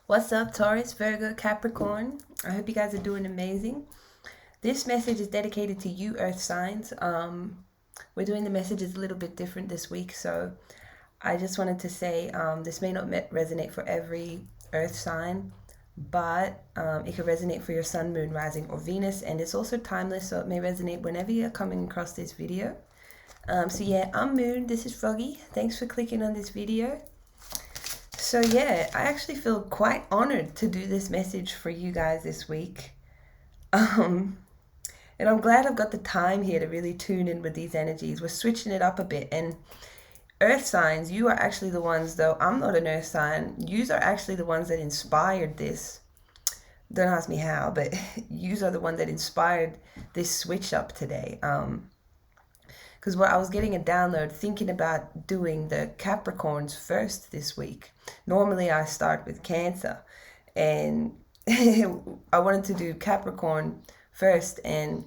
What's up, Taurus, Virgo, Capricorn? I hope you guys are doing amazing. This message is dedicated to you, Earth signs. We're doing the messages a little bit different this week, so I just wanted to say this may not resonate for every Earth sign, but it could resonate for your Sun, Moon, Rising, or Venus, and it's also timeless, so it may resonate whenever you're coming across this video. So yeah, I'm Moon. This is Froggy. Thanks for clicking on this video. So yeah, I actually feel quite honored to do this message for you guys this week. And I'm glad I've got the time here to really tune in with these energies. We're switching it up a bit. And earth signs, you are actually the ones, though I'm not an earth sign, you are actually the ones that inspired this. Don't ask me how, but you are the one that inspired this switch up today. Because I was getting a download thinking about doing the Capricorns first this week. Normally I start with Cancer, and I wanted to do Capricorn first, and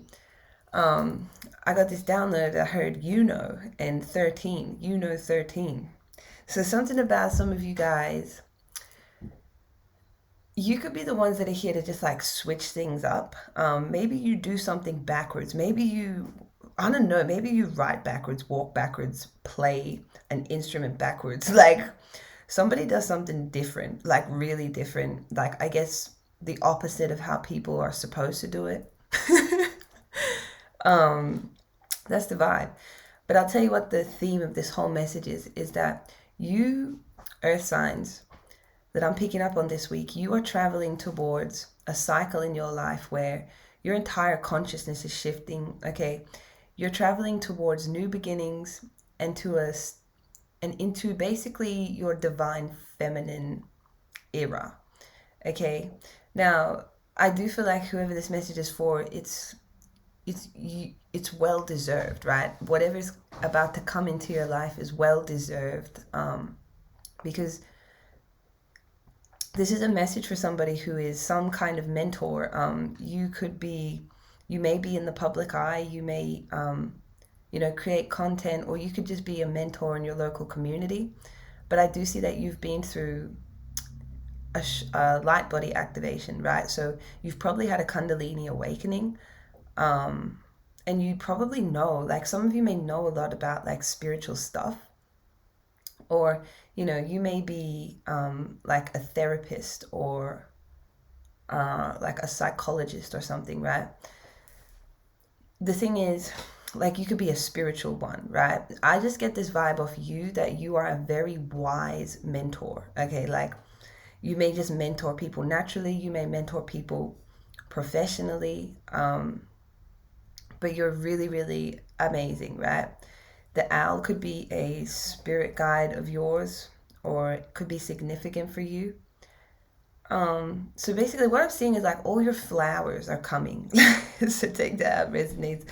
I got this download. I heard and 13, 13. So something about some of you guys, you could be the ones that are here to just like switch things up. Maybe you do something backwards. I don't know, maybe you write backwards, walk backwards, play an instrument backwards. Like somebody does something different, like really different. Like I guess the opposite of how people are supposed to do it. That's the vibe. But I'll tell you what the theme of this whole message is that you, earth signs, that I'm picking up on this week, you are traveling towards a cycle in your life where your entire consciousness is shifting, okay? You're traveling towards new beginnings and into basically your divine feminine era. Okay. Now, I do feel like whoever this message is for, it's well deserved, right? Whatever's about to come into your life is well deserved, because this is a message for somebody who is some kind of mentor. You may be in the public eye, you may, create content, or you could just be a mentor in your local community. But I do see that you've been through a light body activation, right? So you've probably had a Kundalini awakening. And you probably know, like some of you may know a lot about like spiritual stuff. Or, you may be like a therapist or like a psychologist or something, right? The thing is, like, you could be a spiritual one, right? I just get this vibe off you that you are a very wise mentor, okay? Like, you may just mentor people naturally, you may mentor people professionally, but you're really, really amazing, right? The owl could be a spirit guide of yours, or it could be significant for you. So basically what I'm seeing is like all your flowers are coming. So take that, resonates.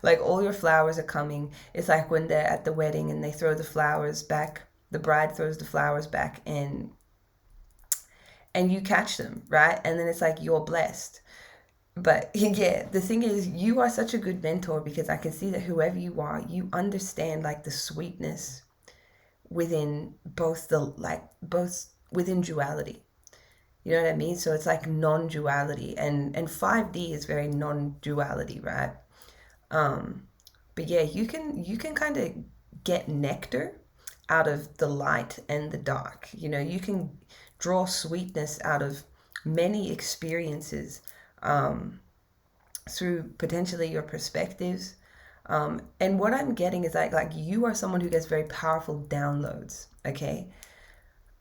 Like all your flowers are coming. It's like when they're at the wedding and they throw the flowers back, the bride throws the flowers back and you catch them, right? And then it's like you're blessed. But yeah, the thing is, you are such a good mentor because I can see that whoever you are, you understand like the sweetness within both within duality. You know what I mean? So it's like non-duality, and 5D is very non-duality, right? But yeah, you can kind of get nectar out of the light and the dark. You can draw sweetness out of many experiences through potentially your perspectives. And what I'm getting is like you are someone who gets very powerful downloads, okay?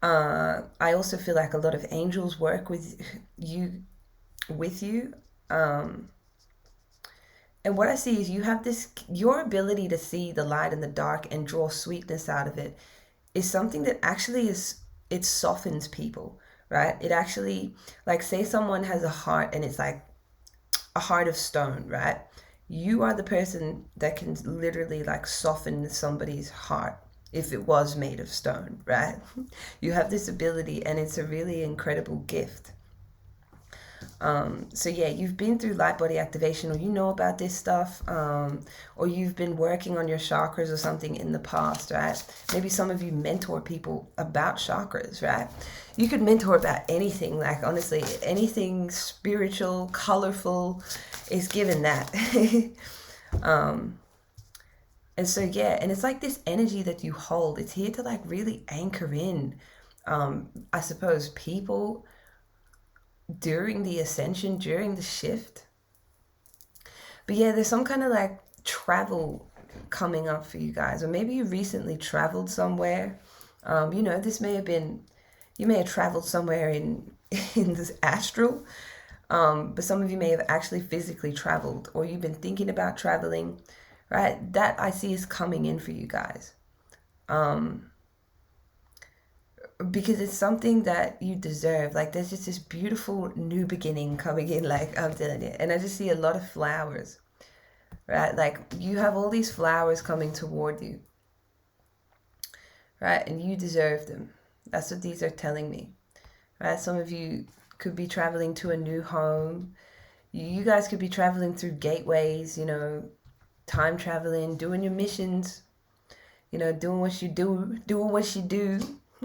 I also feel like a lot of angels work with you. And what I see is you have your ability to see the light and the dark and draw sweetness out of it is something that actually it softens people, right? It actually, like say someone has a heart and it's like a heart of stone, right? You are the person that can literally like soften somebody's heart if it was made of stone, right? You have this ability and it's a really incredible gift. So yeah, you've been through light body activation, or you know about this stuff, or you've been working on your chakras or something in the past, right? Maybe some of you mentor people about chakras, right? You could mentor about anything, like honestly, anything spiritual, colorful is given that. And so yeah, and it's like this energy that you hold, it's here to like really anchor in, I suppose, people during the ascension, during the shift. But yeah, there's some kind of like travel coming up for you guys, or maybe you recently traveled somewhere. This may have been, you may have traveled somewhere in in this astral, but some of you may have actually physically traveled, or you've been thinking about traveling, right? That I see is coming in for you guys. Because it's something that you deserve. Like there's just this beautiful new beginning coming in, like I'm telling you. And I just see a lot of flowers, right? Like you have all these flowers coming toward you, right? And you deserve them. That's what these are telling me, right? Some of you could be traveling to a new home. You guys could be traveling through gateways, time traveling, doing your missions, doing what you do,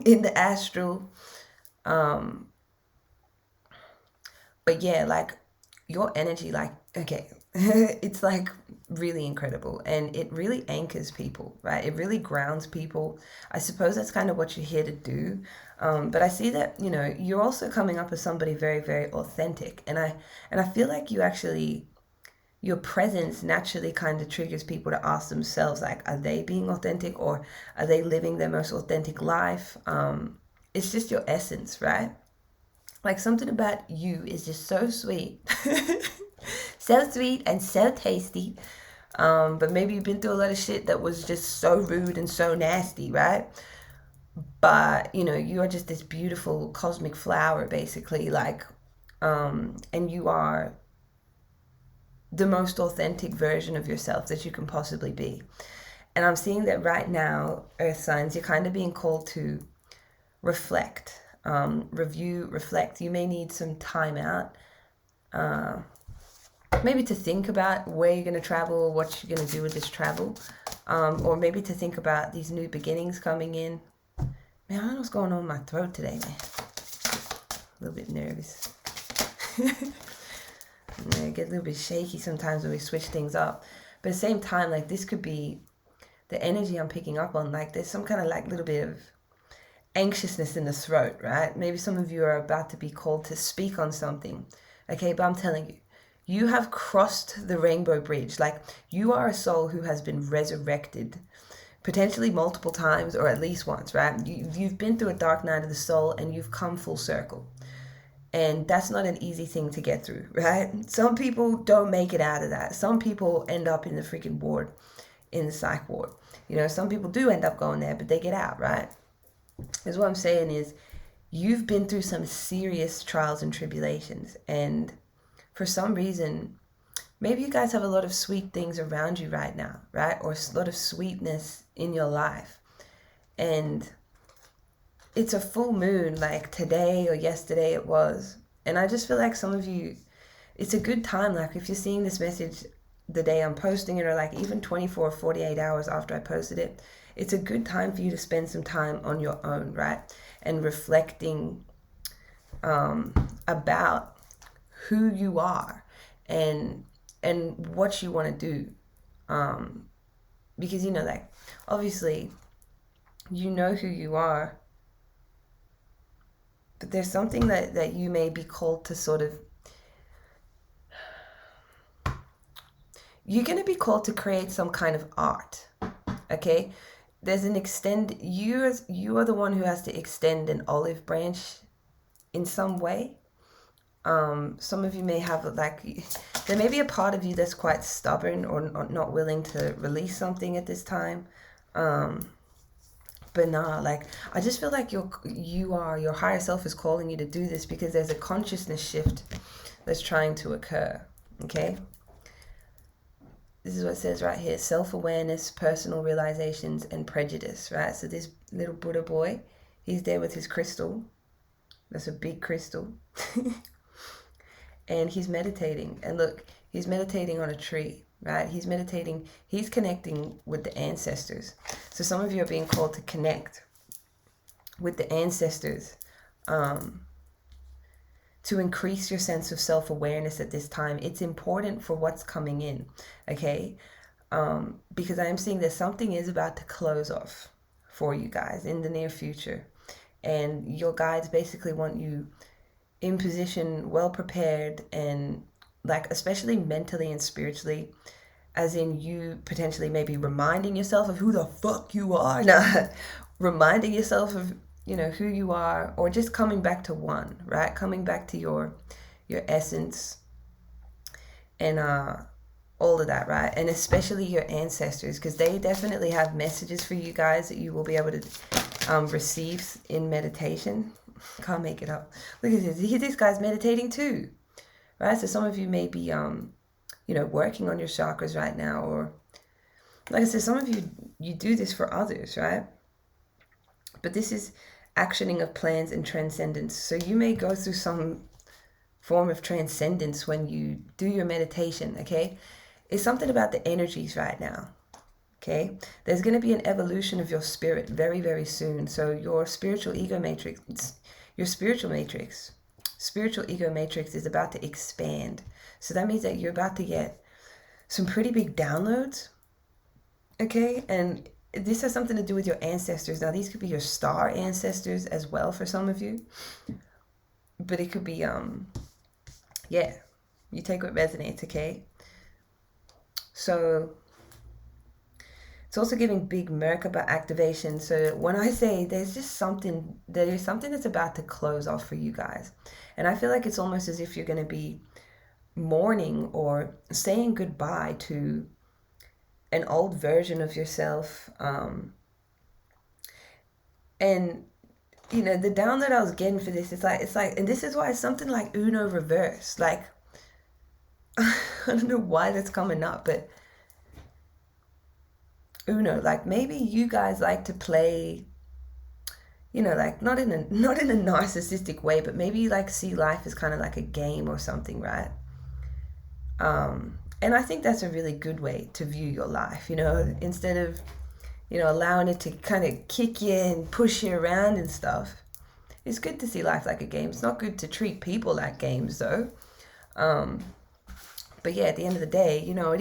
in the astral. But yeah, like your energy, like, okay, it's like really incredible, and it really anchors people, right? It really grounds people. I suppose that's kind of what you're here to do. But I see that, you're also coming up as somebody very, very authentic. And I feel like your presence naturally kind of triggers people to ask themselves, like, are they being authentic, or are they living their most authentic life? It's just your essence, right? Like something about you is just so sweet. So sweet and so tasty. But maybe you've been through a lot of shit that was just so rude and so nasty, right? But you are just this beautiful cosmic flower, basically, like, and you are the most authentic version of yourself that you can possibly be. And I'm seeing that right now, Earth signs, you're kind of being called to reflect, review, reflect. You may need some time out, maybe to think about where you're going to travel, what you're going to do with this travel, or maybe to think about these new beginnings coming in. Man, I don't know what's going on in my throat today, man. A little bit nervous. I get a little bit shaky sometimes when we switch things up. But at the same time, like, this could be the energy I'm picking up on. Like, there's some kind of like little bit of anxiousness in the throat, right? Maybe some of you are about to be called to speak on something. Okay, but I'm telling you, you have crossed the rainbow bridge. Like, you are a soul who has been resurrected, potentially multiple times, or at least once, right? You've been through a dark night of the soul, and you've come full circle. And that's not an easy thing to get through, right? Some people don't make it out of that. Some people end up in the freaking ward, in the psych ward. Some people do end up going there, but they get out, right? Because what I'm saying is, you've been through some serious trials and tribulations. And for some reason, maybe you guys have a lot of sweet things around you right now, right? Or a lot of sweetness in your life. And it's a full moon, like today or yesterday it was. And I just feel like some of you, it's a good time. Like if you're seeing this message the day I'm posting it, or like even 24 or 48 hours after I posted it, it's a good time for you to spend some time on your own, right? And reflecting about who you are and what you want to do. Because, like, obviously, you know who you are, but there's something that you may be called to sort of, you're going to be called to create some kind of art, okay? There's you are the one who has to extend an olive branch in some way. Some of you may have, like, there may be a part of you that's quite stubborn or not willing to release something at this time. But nah, like, I just feel like your higher self is calling you to do this because there's a consciousness shift that's trying to occur, okay? This is what it says right here: self-awareness, personal realizations, and prejudice, right? So this little Buddha boy, he's there with his crystal. That's a big crystal. and he's meditating. And look, he's meditating on a tree, right? He's meditating, he's connecting with the ancestors. So some of you are being called to connect with the ancestors, to increase your sense of self-awareness at this time. It's important for what's coming in, okay? Because I am seeing that something is about to close off for you guys in the near future. And your guides basically want you in position, well prepared, and like especially mentally and spiritually, as in you potentially maybe reminding yourself of who the fuck you are. No, reminding yourself of, you know, who you are, or just coming back to one, right? Coming back to your essence, and all of that, right? And especially your ancestors, because they definitely have messages for you guys that you will be able to receive in meditation. Can't make it up. Look at this. This guy's meditating too, right? So some of you may be, you know, working on your chakras right now, or like I said, some of you do this for others, right? But this is actioning of plans and transcendence. So you may go through some form of transcendence when you do your meditation, okay? It's something about the energies right now, okay? There's going to be an evolution of your spirit very, very soon. So your spiritual ego matrix, your spiritual ego matrix is about to expand. So that means that you're about to get some pretty big downloads, okay? And this has something to do with your ancestors. Now, these could be your star ancestors as well for some of you. But it could be, yeah, you take what resonates, okay? So it's also giving big Merkaba activation. So when I say there's just something, there is something that's about to close off for you guys. And I feel like it's almost as if you're going to be mourning or saying goodbye to an old version of yourself. And you know, the download I was getting for this, it's like, and this is why it's something like Uno reverse. Like, I don't know why that's coming up, but Uno, like maybe you guys like to play, you know, like not in a narcissistic way, but maybe you like see life as kind of like a game or something, right? And I think that's a really good way to view your life, you know, instead of, you know, allowing it to kind of kick you and push you around and stuff. It's good to see life like a game. It's not good to treat people like games, though. But yeah, at the end of the day, you know,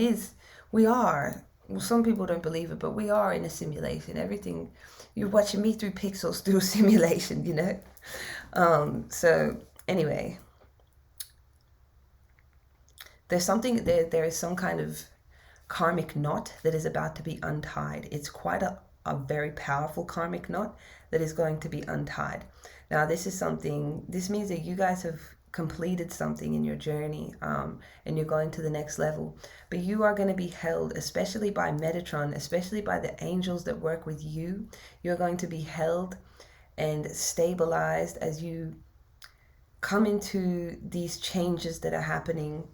we are, well, some people don't believe it, but we are in a simulation. Everything, you're watching me through pixels through a simulation, you know? So anyway, there is some kind of karmic knot that is about to be untied. It's quite a very powerful karmic knot that is going to be untied. Now, this means that you guys have completed something in your journey, and you're going to the next level. But you are going to be held, especially by Metatron, especially by the angels that work with you. You're going to be held and stabilized as you come into these changes that are happening,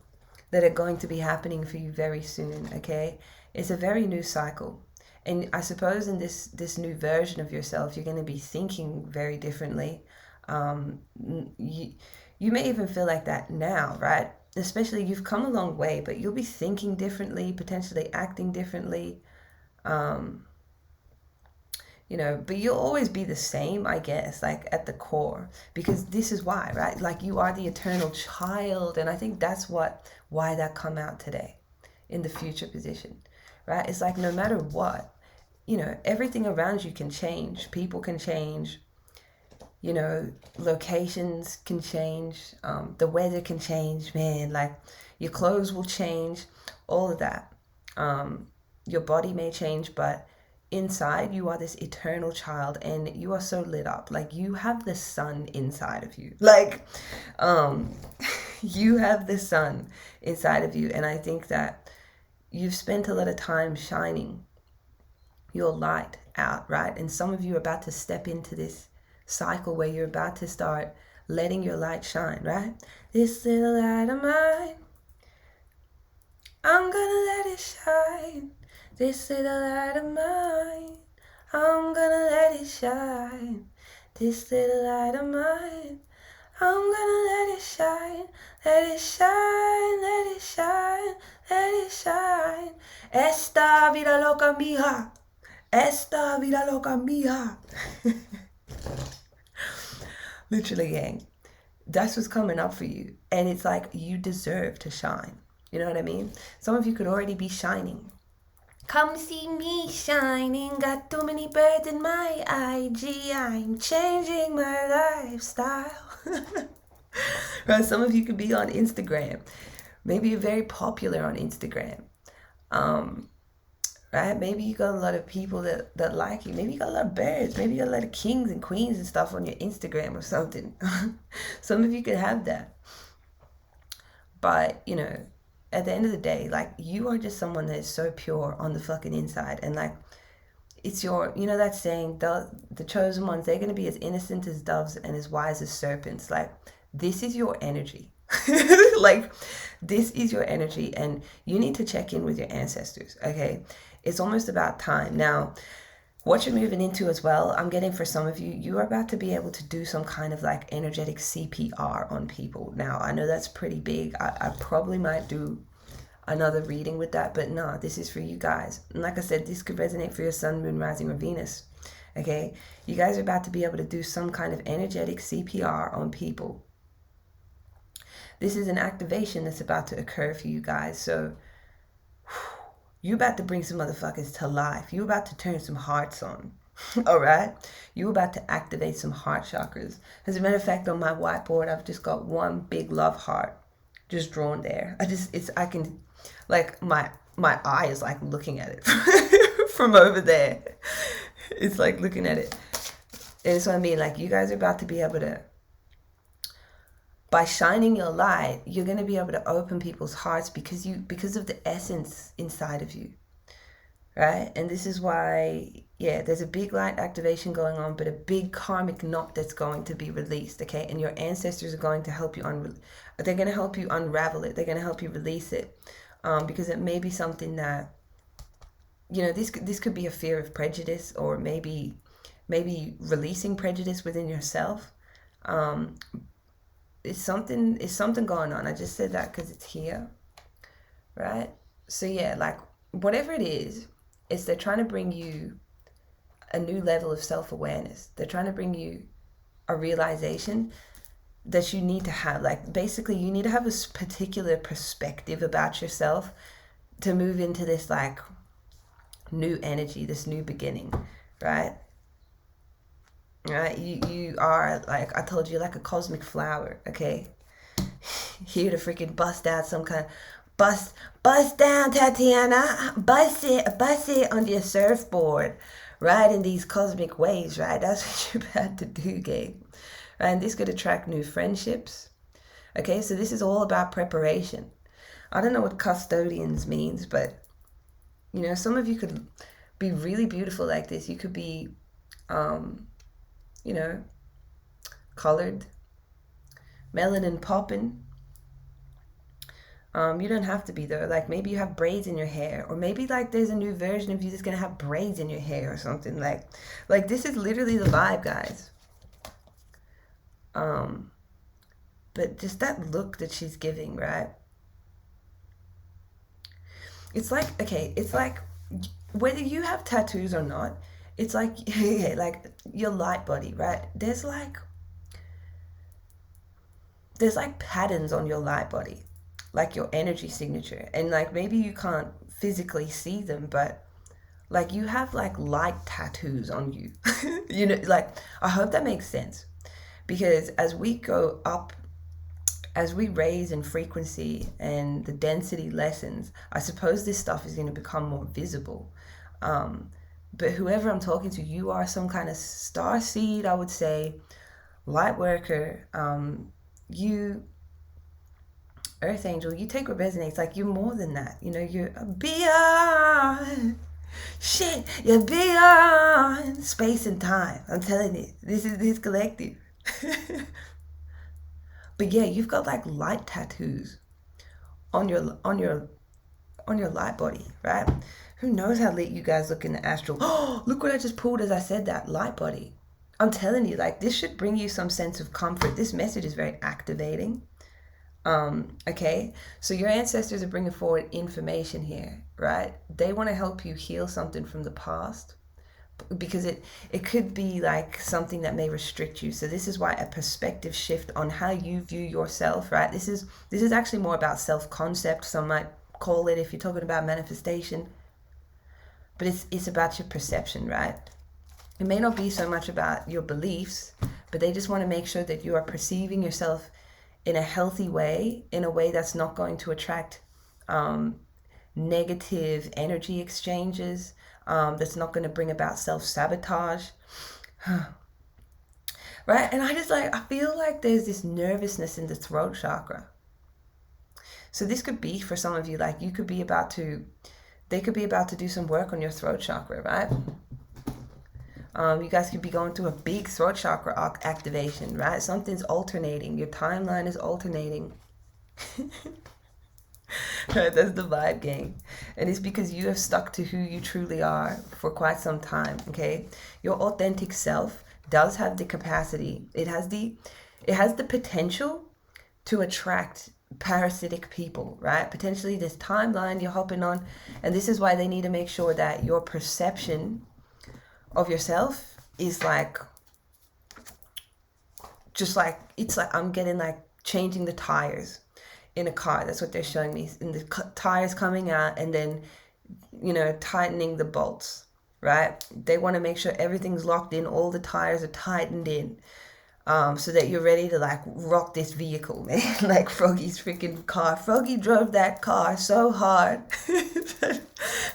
that are going to be happening for you very soon, okay? It's a very new cycle. And I suppose in this new version of yourself, you're going to be thinking very differently. You may even feel like that now, right? Especially you've come a long way, but you'll be thinking differently, potentially acting differently. You know, but you'll always be the same, I guess, like at the core, because this is why, right? Like you are the eternal child. And I think that's why that come out today in the future position, right? It's like no matter what, you know, everything around you can change. People can change, you know, locations can change, the weather can change, man, like your clothes will change, all of that. Your body may change, but inside you are this eternal child, and you are so lit up. Like you have the sun inside of you. Like, you have the sun inside of you. And I think that you've spent a lot of time shining your light out, right? And some of you are about to step into this cycle where you're about to start letting your light shine, right? This little light of mine, I'm gonna let it shine. This little light of mine, I'm gonna let it shine. This little light of mine, I'm gonna let it shine, let it shine, let it shine, let it shine. Esta vida loca mía, esta vida loca mía. Literally, gang, that's what's coming up for you. And it's like, you deserve to shine. You know what I mean? Some of you could already be shining. Come see me shining, got too many birds in my IG, I'm changing my lifestyle. Right, some of you could be on Instagram. Maybe you're very popular on Instagram. Right? Maybe you got a lot of people that like you. Maybe you got a lot of birds. Maybe you got a lot of kings and queens and stuff on your Instagram or something. Some of you could have that. But, you know, at the end of the day, like, you are just someone that is so pure on the fucking inside. And, like, it's your, you know that saying, the chosen ones, they're going to be as innocent as doves and as wise as serpents. Like, this is your energy. Like, this is your energy, and you need to check in with your ancestors, okay? It's almost about time. Now, what you're moving into as well, I'm getting for some of you, you are about to be able to do some kind of like energetic CPR on people. Now, I know that's pretty big. I probably might do another reading with that, but no, this is for you guys. And like I said, this could resonate for your sun, moon, rising, or Venus, okay? You guys are about to be able to do some kind of energetic CPR on people. This is an activation that's about to occur for you guys. So you're about to bring some motherfuckers to life. You're about to turn some hearts on. All right? You're about to activate some heart chakras. As a matter of fact, on my whiteboard, I've just got one big love heart just drawn there. I can, like, my eye is like looking at it from over there. It's like looking at it. And so I mean, like, you guys are about to be able to, by shining your light, you're going to be able to open people's hearts because of the essence inside of you, right? And this is why, yeah, there's a big light activation going on, but a big karmic knot that's going to be released, okay? And your ancestors are going to help you they're going to help you unravel it. They're going to help you release it, because it may be something that, you know, this could be a fear of prejudice, or maybe releasing prejudice within yourself. It's something going on. I just said that because it's here, right? So yeah, like, whatever it is, they're trying to bring you a new level of self-awareness. They're trying to bring you a realization that you need to have. Like, basically, you need to have a particular perspective about yourself to move into this, like, new energy, this new beginning, right? Right, you are, like I told you, like a cosmic flower, okay? Here to freaking bust out some kind of bust down, Tatiana, bust it on your surfboard, riding these cosmic waves, right? That's what you're about to do, gang. Right? And this could attract new friendships. Okay, so this is all about preparation. I don't know what custodians means, but, you know, some of you could be really beautiful like this. You could be you know, colored, melanin popping. You don't have to be though. Like, maybe you have braids in your hair, or maybe like there's a new version of you that's gonna have braids in your hair or something. Like this is literally the vibe, guys. But just that look that she's giving, right? It's like, okay, it's like whether you have tattoos or not, it's like, yeah, like your light body, right? There's like patterns on your light body, like your energy signature. And like, maybe you can't physically see them, but like, you have like light tattoos on you. You know, like, I hope that makes sense. Because as we go up, as we raise in frequency and the density lessens, I suppose this stuff is going to become more visible. But whoever I'm talking to, you are some kind of star seed, I would say, light worker. You, earth angel, you take what resonates. Like, you're more than that. You know, you're beyond shit. You're beyond space and time. I'm telling you, this is this collective. But yeah, you've got like light tattoos on your light body, right? Who knows how lit you guys look in the astral? Oh, look what I just pulled as I said that. Light body. I'm telling you, like, this should bring you some sense of comfort. This message is very activating. Okay, so your ancestors are bringing forward information here, right? They want to help you heal something from the past, because it could be like something that may restrict you. So this is why a perspective shift on how you view yourself, right? This is actually more about self-concept, some might call it, if you're talking about manifestation, but it's about your perception, right? It may not be so much about your beliefs, but they just want to make sure that you are perceiving yourself in a healthy way, in a way that's not going to attract negative energy exchanges, that's not going to bring about self-sabotage. Right? And I feel like there's this nervousness in the throat chakra. So this could be, for some of you, like, they could be about to do some work on your throat chakra, right? You guys could be going through a big throat chakra activation, right? Something's alternating. Your timeline is alternating. Right, that's the vibe, gang. And it's because you have stuck to who you truly are for quite some time, okay? Your authentic self does have the capacity. It has the potential to attract parasitic people, right? Potentially this timeline you're hopping on. And this is why they need to make sure that your perception of yourself is like, just like, it's like I'm getting like changing the tires in a car. That's what they're showing me. And the tires coming out, and then, you know, tightening the bolts, right? They want to make sure everything's locked in, all the tires are tightened in, so that you're ready to like rock this vehicle, man. Like Froggy's freaking car. Froggy drove that car so hard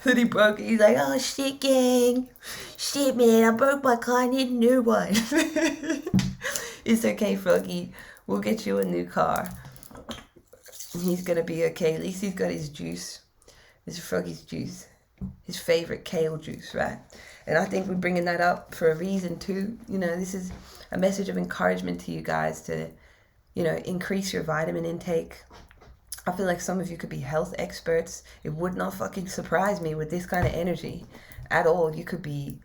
that he broke it. He's like, oh shit, gang. Shit, man, I broke my car, I need a new one. It's okay, Froggy. We'll get you a new car. He's gonna be okay. At least he's got his juice. This is Froggy's juice. His favorite kale juice, right? And I think we're bringing that up for a reason too. You know, this is a message of encouragement to you guys to, you know, increase your vitamin intake. I feel like some of you could be health experts. It would not fucking surprise me with this kind of energy at all. You could be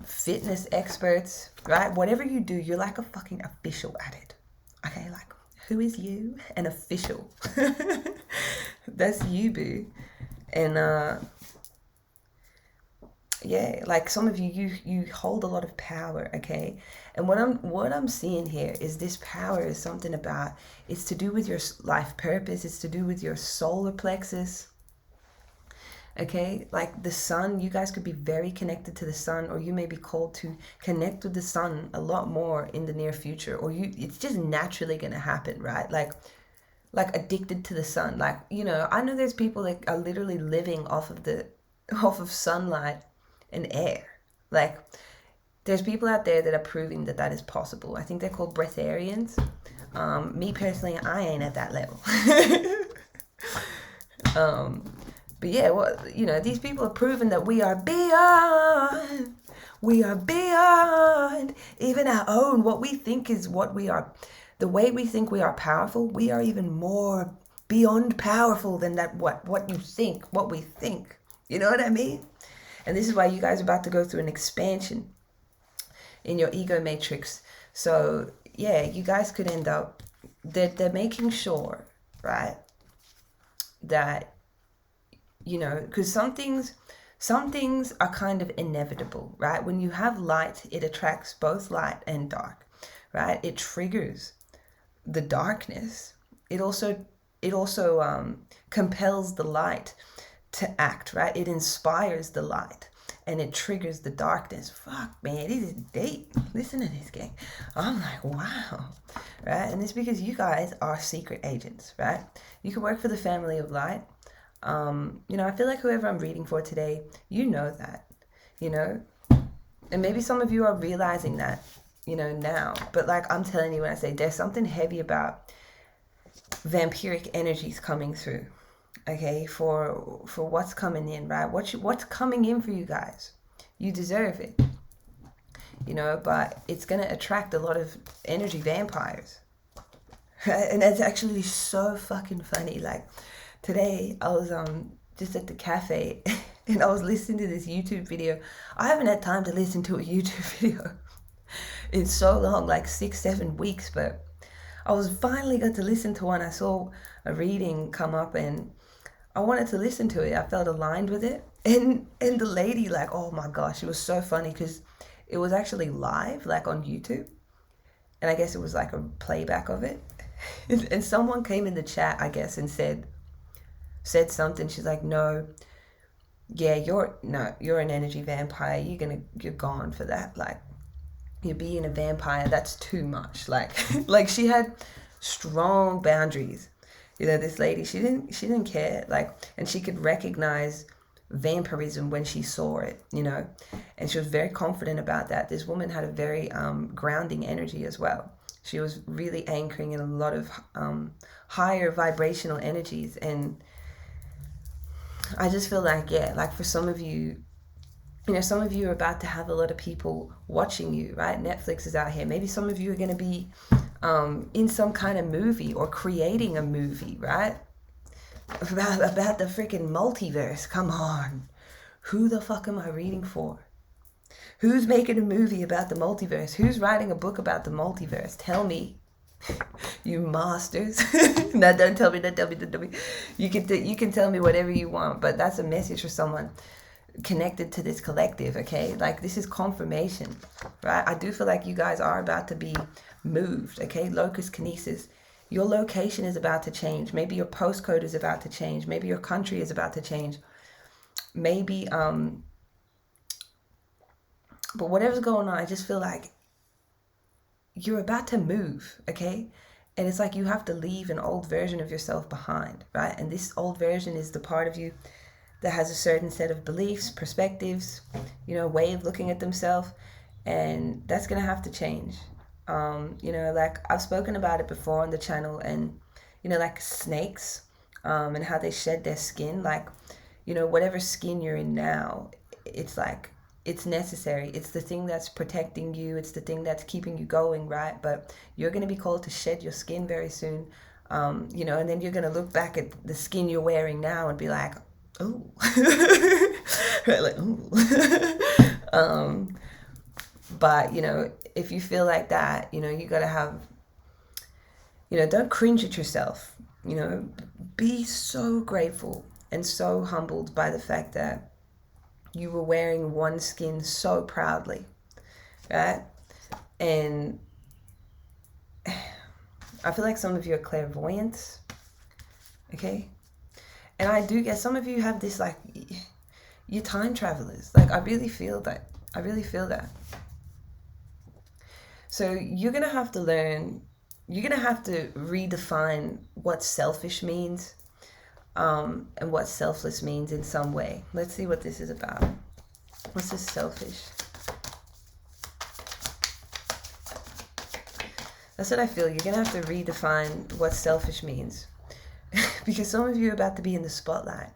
fitness experts, right? Whatever you do, you're like a fucking official at it. Okay, like, who is you? An official. That's you, boo. And yeah, like some of you hold a lot of power, okay? And what I'm seeing here is this power is something about, it's to do with your life purpose, it's to do with your solar plexus. Okay, like the sun, you guys could be very connected to the sun, or you may be called to connect with the sun a lot more in the near future, or it's just naturally gonna happen, right? Like addicted to the sun. Like, you know, I know there's people that are literally living off of sunlight and air. Like, there's people out there that are proving that that is possible. I think they're called breatharians. Me personally, I ain't at that level. But yeah, well, you know, these people are proving that we are beyond even our own, what we think is what we are. The way we think we are powerful, we are even more beyond powerful than that, what you think, what we think. You know what I mean? And this is why you guys are about to go through an expansion in your ego matrix. So yeah, you guys could end up, they're making sure, right, that, you know, because some things are kind of inevitable, right? When you have light, it attracts both light and dark, right? It triggers the darkness. It also compels the light to act, right? It inspires the light and it triggers the darkness. Fuck, man, this is deep. Listen to this, gang. I'm like, wow, right? And it's because you guys are secret agents, right? You can work for the family of light. You know, I feel like whoever I'm reading for today, you know that, you know, and maybe some of you are realizing that, you know, now, but like I'm telling you, when I say there's something heavy about vampiric energies coming through, okay, for what's coming in, right? What's coming in for you guys, you deserve it, you know, but it's going to attract a lot of energy vampires, right? And that's actually so fucking funny. Like, today, I was just at the cafe and I was listening to this YouTube video. I haven't had time to listen to a YouTube video in so long, like 6-7 weeks. But I was finally got to listen to one. I saw a reading come up and I wanted to listen to it. I felt aligned with it. And the lady, like, oh my gosh, it was so funny because it was actually live, like on YouTube. And I guess it was like a playback of it. And someone came in the chat, I guess, and said something. She's like, no, yeah, you're an energy vampire. You're gone for that. Like, you're being a vampire, that's too much. Like like she had strong boundaries. You know, this lady, she didn't care. Like, and she could recognize vampirism when she saw it, you know, and she was very confident about that. This woman had a very grounding energy as well. She was really anchoring in a lot of higher vibrational energies. And I just feel like, yeah, like for some of you, you know, some of you are about to have a lot of people watching you, right? Netflix is out here. Maybe some of you are going to be in some kind of movie or creating a movie, right? About the freaking multiverse. Come on. Who the fuck am I reading for? Who's making a movie about the multiverse? Who's writing a book about the multiverse? Tell me. You masters. No, don't tell me. You can tell me whatever you want, but that's a message for someone connected to this collective. Okay, like this is confirmation, right? I do feel like you guys are about to be moved. Okay, locus kinesis, your location is about to change. Maybe your postcode is about to change. Maybe your country is about to change. Maybe but whatever's going on, I just feel like you're about to move. Okay, and it's like you have to leave an old version of yourself behind, right? And this old version is the part of you that has a certain set of beliefs, perspectives, you know, way of looking at themselves, and that's gonna have to change. You know, like I've spoken about it before on the channel, and you know, like snakes, and how they shed their skin. Like, you know, whatever skin you're in now, it's like it's necessary. It's the thing that's protecting you. It's the thing that's keeping you going, right? But you're gonna be called to shed your skin very soon. You know, and then you're gonna look back at the skin you're wearing now and be like, oh, like, ooh. But you know, if you feel like that, you know, you gotta have, you know, don't cringe at yourself. You know, be so grateful and so humbled by the fact that you were wearing one skin so proudly, right? And I feel like some of you are clairvoyants, okay? And I do get some of you have this, like, you're time travelers. Like, I really feel that. I really feel that. So you're going to have to learn, you're going to have to redefine what selfish means, and what selfless means in some way. Let's see what this is about. What's this selfish? That's what I feel. You're going to have to redefine what selfish means. Because some of you are about to be in the spotlight,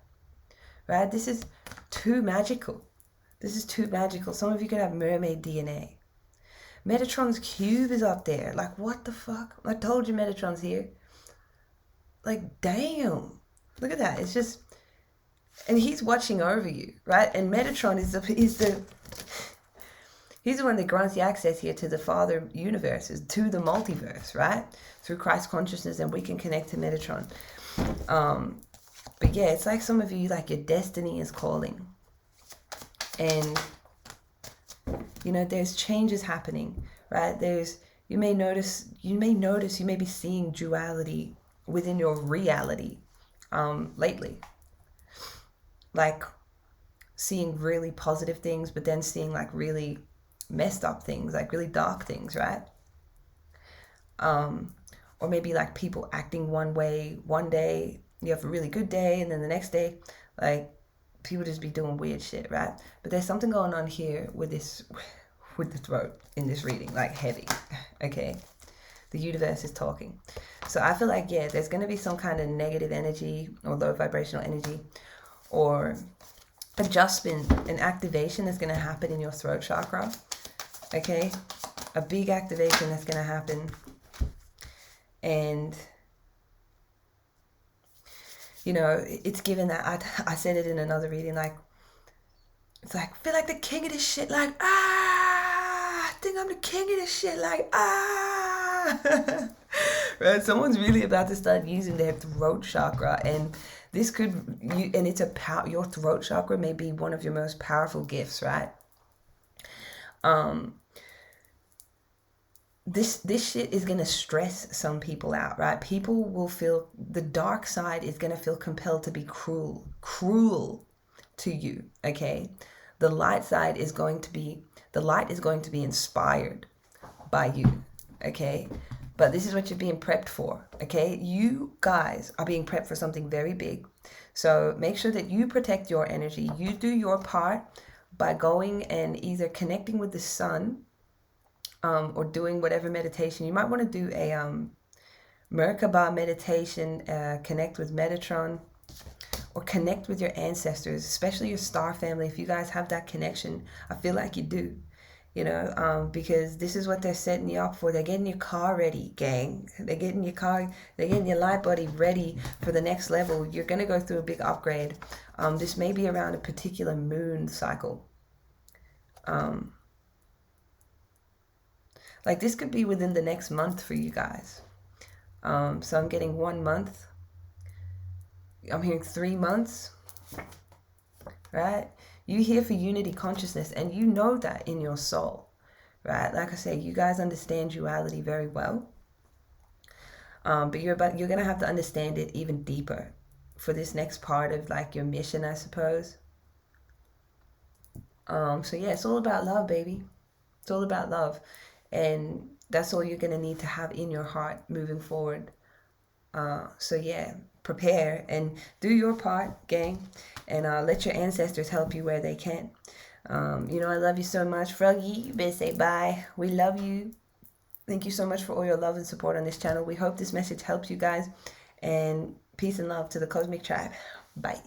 right? This is too magical. This is too magical. Some of you could have mermaid DNA. Metatron's cube is up there. Like, what the fuck? I told you Metatron's here. Like, damn. Look at that. It's just, and he's watching over you, right? And Metatron he's the one that grants the access here to the Father universes, to the multiverse, right? Through Christ consciousness, and we can connect to Metatron. But yeah, it's like some of you, like your destiny is calling. And, you know, there's changes happening, right? You may be seeing duality within your reality lately. Like seeing really positive things, but then seeing like really messed up things, like really dark things, right? Or maybe like people acting one way one day, you have a really good day, and then the next day, like people just be doing weird shit, right? But there's something going on here with the throat in this reading, like heavy, okay? The universe is talking. So I feel like, yeah, there's going to be some kind of negative energy or low vibrational energy or adjustment and activation that's going to happen in your throat chakra, okay? A big activation that's going to happen. And, you know, it's given that, I said it in another reading, like, it's like, feel like the king of this shit, like, think I'm the king of this shit. Like, right? Someone's really about to start using their throat chakra, and this could and it's your throat chakra may be one of your most powerful gifts, right? This shit is gonna stress some people out, right? People will feel the dark side is gonna feel compelled to be cruel to you, okay? The light side is going to be inspired by you, okay? But this is what you're being prepped for, okay? You guys are being prepped for something very big. So make sure that you protect your energy. You do your part by going and either connecting with the sun, or doing whatever meditation. You might want to do a Merkaba meditation, connect with Metatron, or connect with your ancestors, especially your star family. If you guys have that connection, I feel like you do, because this is what they're setting you up for. They're getting your car ready, gang. They're getting your light body ready for the next level. You're going to go through a big upgrade. This may be around a particular moon cycle. Like this could be within the next month for you guys. So I'm getting 1 month. I'm hearing 3 months, right? You here for unity consciousness, and you know that in your soul, right? Like I say, you guys understand duality very well. But you're gonna have to understand it even deeper for this next part of like your mission, I suppose. So yeah, it's all about love, baby. It's all about love. And that's all you're going to need to have in your heart moving forward. So yeah, prepare and do your part, gang. And let your ancestors help you where they can. I love you so much. Froggy, you better say bye. We love you. Thank you so much for all your love and support on this channel. We hope this message helps you guys. And peace and love to the Cosmic Tribe. Bye.